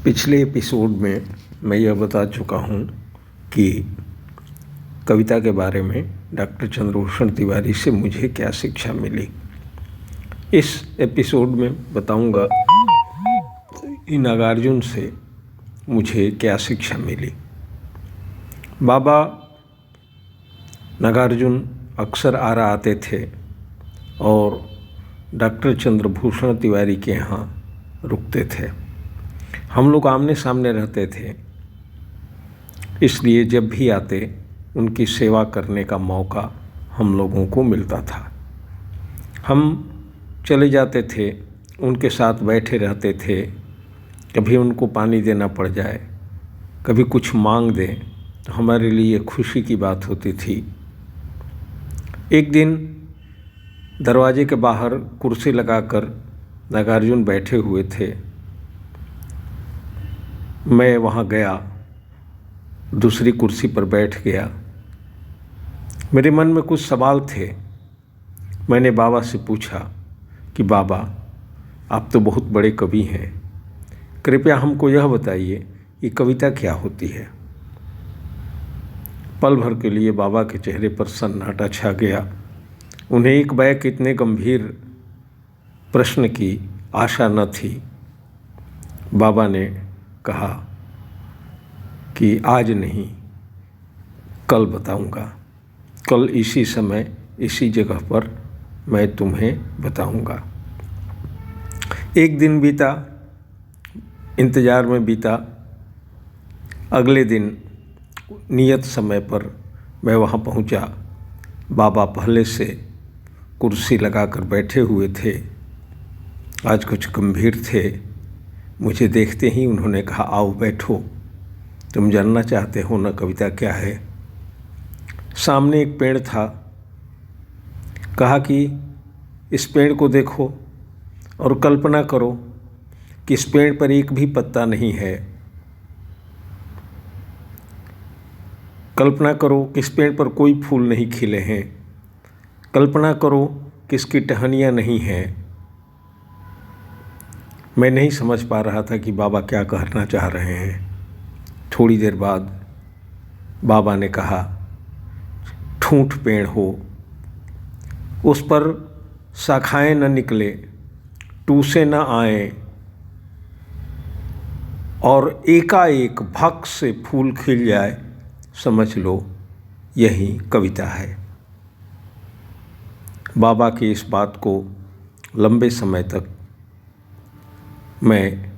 पिछले एपिसोड में मैं यह बता चुका हूँ कि कविता के बारे में डॉक्टर चंद्रभूषण तिवारी से मुझे क्या शिक्षा मिली। इस एपिसोड में बताऊंगा कि नागार्जुन से मुझे क्या शिक्षा मिली। बाबा नागार्जुन अक्सर आते थे और डॉक्टर चंद्रभूषण तिवारी के यहाँ रुकते थे। हम लोग आमने सामने रहते थे, इसलिए जब भी आते उनकी सेवा करने का मौका हम लोगों को मिलता था। हम चले जाते थे, उनके साथ बैठे रहते थे। कभी उनको पानी देना पड़ जाए, कभी कुछ मांग दें तो हमारे लिए खुशी की बात होती थी। एक दिन दरवाजे के बाहर कुर्सी लगाकर नागार्जुन बैठे हुए थे। मैं वहाँ गया, दूसरी कुर्सी पर बैठ गया। मेरे मन में कुछ सवाल थे। मैंने बाबा से पूछा कि बाबा, आप तो बहुत बड़े कवि हैं, कृपया हमको यह बताइए कि कविता क्या होती है। पल भर के लिए बाबा के चेहरे पर सन्नाटा छा गया। उन्हें एक बैक इतने गंभीर प्रश्न की आशा न थी। बाबा ने कहा कि आज नहीं, कल बताऊंगा। कल इसी समय इसी जगह पर मैं तुम्हें बताऊंगा। एक दिन बीता, इंतज़ार में बीता। अगले दिन नियत समय पर मैं वहाँ पहुँचा। बाबा पहले से कुर्सी लगाकर बैठे हुए थे। आज कुछ गंभीर थे। मुझे देखते ही उन्होंने कहा, आओ बैठो, तुम जानना चाहते हो ना कविता क्या है। सामने एक पेड़ था। कहा कि इस पेड़ को देखो और कल्पना करो कि इस पेड़ पर एक भी पत्ता नहीं है। कल्पना करो कि इस पेड़ पर कोई फूल नहीं खिले हैं। कल्पना करो कि इसकी टहनियाँ नहीं हैं। मैं नहीं समझ पा रहा था कि बाबा क्या कहना चाह रहे हैं। थोड़ी देर बाद बाबा ने कहा, ठूंठ पेड़ हो, उस पर शाखाएं न निकले, टूसे न आए और एकाएक भक से फूल खिल जाए, समझ लो यही कविता है। बाबा की इस बात को लंबे समय तक मैं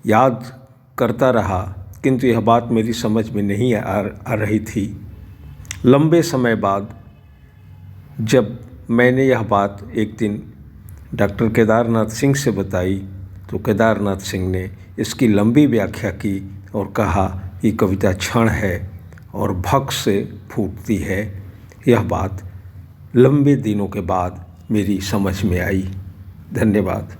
याद करता रहा, किंतु यह बात मेरी समझ में नहीं आ रही थी। लंबे समय बाद जब मैंने यह बात एक दिन डॉक्टर केदारनाथ सिंह से बताई तो केदारनाथ सिंह ने इसकी लंबी व्याख्या की और कहा कि कविता क्षण है और भक से फूटती है। यह बात लंबे दिनों के बाद मेरी समझ में आई। धन्यवाद।